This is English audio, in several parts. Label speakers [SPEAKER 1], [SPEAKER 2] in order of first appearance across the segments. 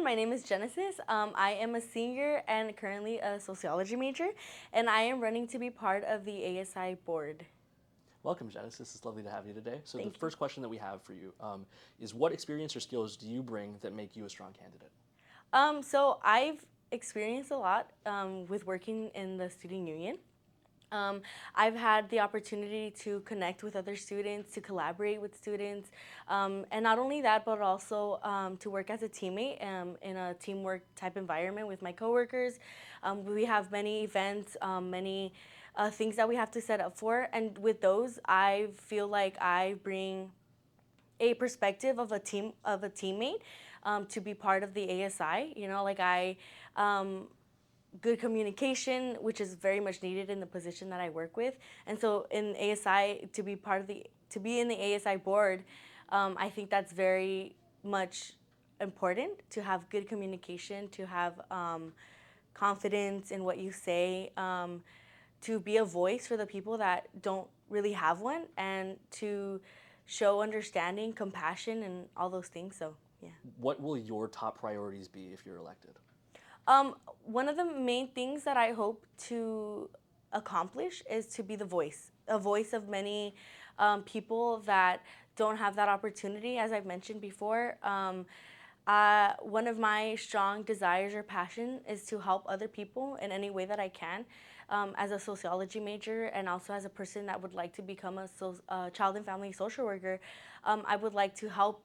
[SPEAKER 1] my name is Genesis. I am a senior and currently a sociology major, and I am running to be part of the ASI board.
[SPEAKER 2] Welcome, Genesis. It's lovely to have you today. So the
[SPEAKER 1] Thank you.
[SPEAKER 2] first question that we have for you is what experience or skills do you bring that make you a strong candidate?
[SPEAKER 1] So I've experienced a lot with working in the student union. Um, I've had the opportunity to connect with other students, to collaborate with students, and not only that, but also to work as a teammate in a teamwork type environment with my coworkers. We have many events, many things that we have to set up for, and with those, I feel like I bring a perspective of a teammate to be part of the ASI. You know, like I good communication, which is very much needed in the position that I work with. And so in ASI, to be in the ASI board, I think that's very much important to have good communication, to have confidence in what you say, to be a voice for the people that don't really have one, and to show understanding, compassion, and all those things. So yeah.
[SPEAKER 2] What will your top priorities be if you're elected?
[SPEAKER 1] One of the main things that I hope to accomplish is to be the voice, a voice of many people that don't have that opportunity. As I've mentioned before, one of my strong desires or passion is to help other people in any way that I can. As a sociology major and also as a person that would like to become a child and family social worker, I would like to help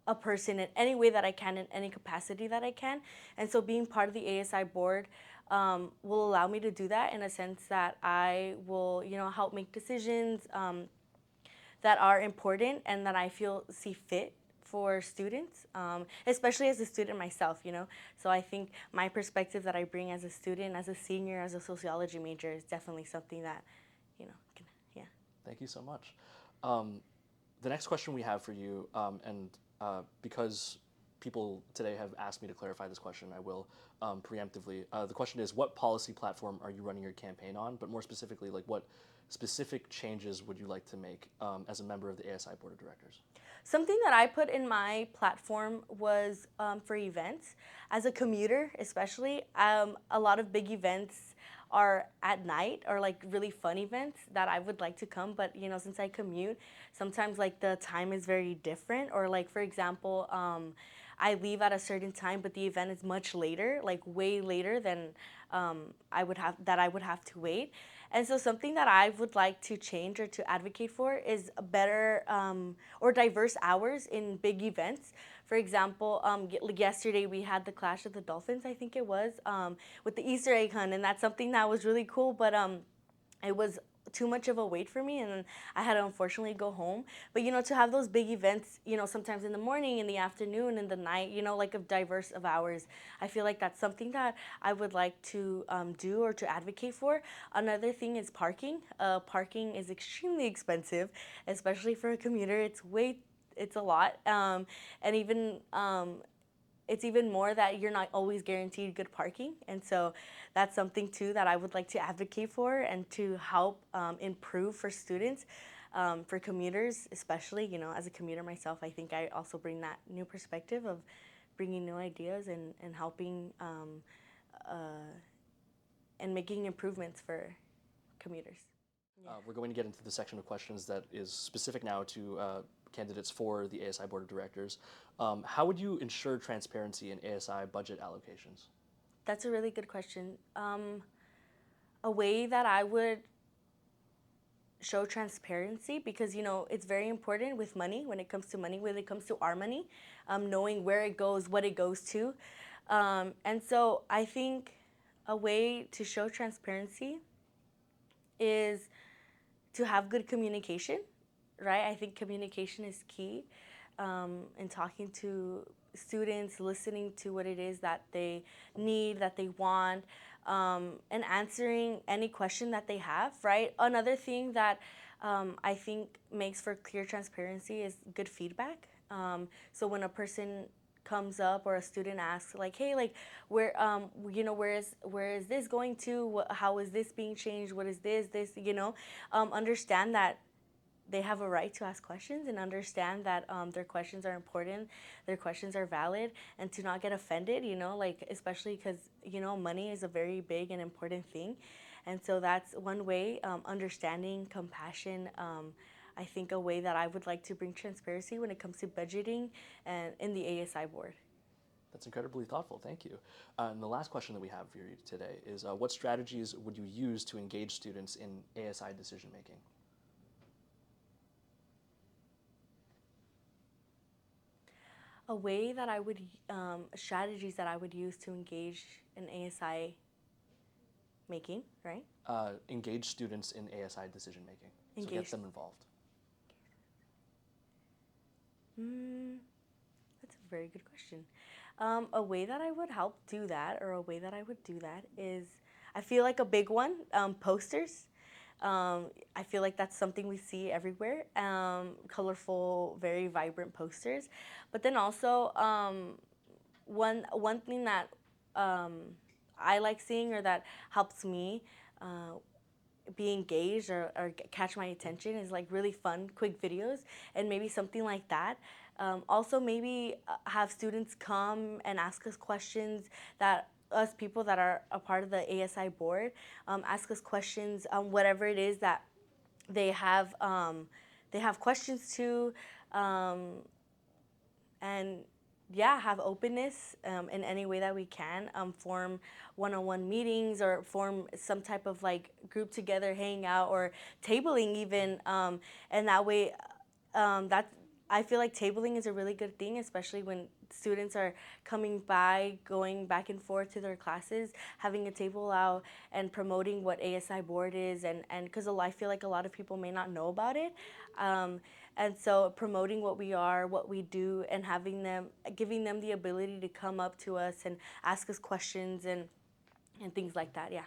[SPEAKER 1] a person in any way that I can, in any capacity that I can. And so being part of the ASI board will allow me to do that in a sense that I will, help make decisions that are important and that I feel see fit for students, especially as a student myself. So I think my perspective that I bring as a student, as a senior, as a sociology major is definitely something that, yeah.
[SPEAKER 2] Thank you so much. The next question we have for you, and because people today have asked me to clarify this question, I will preemptively. The question is, what policy platform are you running your campaign on? But more specifically, like what specific changes would you like to make as a member of the ASI Board of Directors?
[SPEAKER 1] Something that I put in my platform was for events. As a commuter, especially, a lot of big events are at night or like really fun events that I would like to come. But since I commute, sometimes like the time is very different. Or like for example, I leave at a certain time, but the event is much later, like way later than I would have to wait. And so something that I would like to change or to advocate for is a better or diverse hours in big events. For example, yesterday we had the clash of the Dolphins, I think it was, with the Easter egg hunt, and that's something that was really cool. But it was too much of a wait for me, and then I had to unfortunately go home. But to have those big events, sometimes in the morning, in the afternoon, in the night, like a diverse of hours, I feel like that's something that I would like to do or to advocate for. Another thing is parking. Parking is extremely expensive, especially for a commuter. It's a lot, and even it's even more that you're not always guaranteed good parking. And so that's something too that I would like to advocate for and to help improve for students, for commuters, especially. As a commuter myself, I think I also bring that new perspective of bringing new ideas and helping uh, and making improvements for commuters.
[SPEAKER 2] We're going to get into the section of questions that is specific now to candidates for the ASI Board of Directors. How would you ensure transparency in ASI budget allocations?
[SPEAKER 1] That's a really good question. A way that I would show transparency, because it's very important with money, when it comes to money, when it comes to our money, knowing where it goes, what it goes to. And so I think a way to show transparency is to have good communication, right? I think communication is key in talking to students, listening to what it is that they need, that they want, and answering any question that they have, right? Another thing that I think makes for clear transparency is good feedback. So when a person comes up or a student asks like, hey, like where is this going to, how is this being changed, what is this, understand that they have a right to ask questions and understand that their questions are important, their questions are valid, and to not get offended, like especially because, money is a very big and important thing. And so that's one way, understanding, compassion. I think a way that I would like to bring transparency when it comes to budgeting and in the ASI board.
[SPEAKER 2] That's incredibly thoughtful. Thank you. And the last question that we have for you today is what strategies would you use to engage students in ASI decision making?
[SPEAKER 1] A way that I would, strategies that I would use to engage in ASI making, right?
[SPEAKER 2] Engage students in ASI decision making. So get
[SPEAKER 1] Engage.
[SPEAKER 2] them involved.
[SPEAKER 1] That's a very good question. A way that I would help do that, or a way that I would do that, is I feel like a big one, posters. I feel like that's something we see everywhere, colorful, very vibrant posters. But then also, one thing that I like seeing or that helps me be engaged or catch my attention is like really fun, quick videos, and maybe something like that. Also, maybe have students come and ask us questions that us people that are a part of the ASI board ask us questions on whatever it is that they have they have questions to, and yeah, have openness in any way that we can. Form one-on-one meetings or form some type of like group together, hang out or tabling even, and that way, that I feel like tabling is a really good thing, especially when students are coming by, going back and forth to their classes, having a table out and promoting what ASI board is, and because I feel like a lot of people may not know about it. And so promoting what we are, what we do, and giving them the ability to come up to us and ask us questions and things like that. Yeah.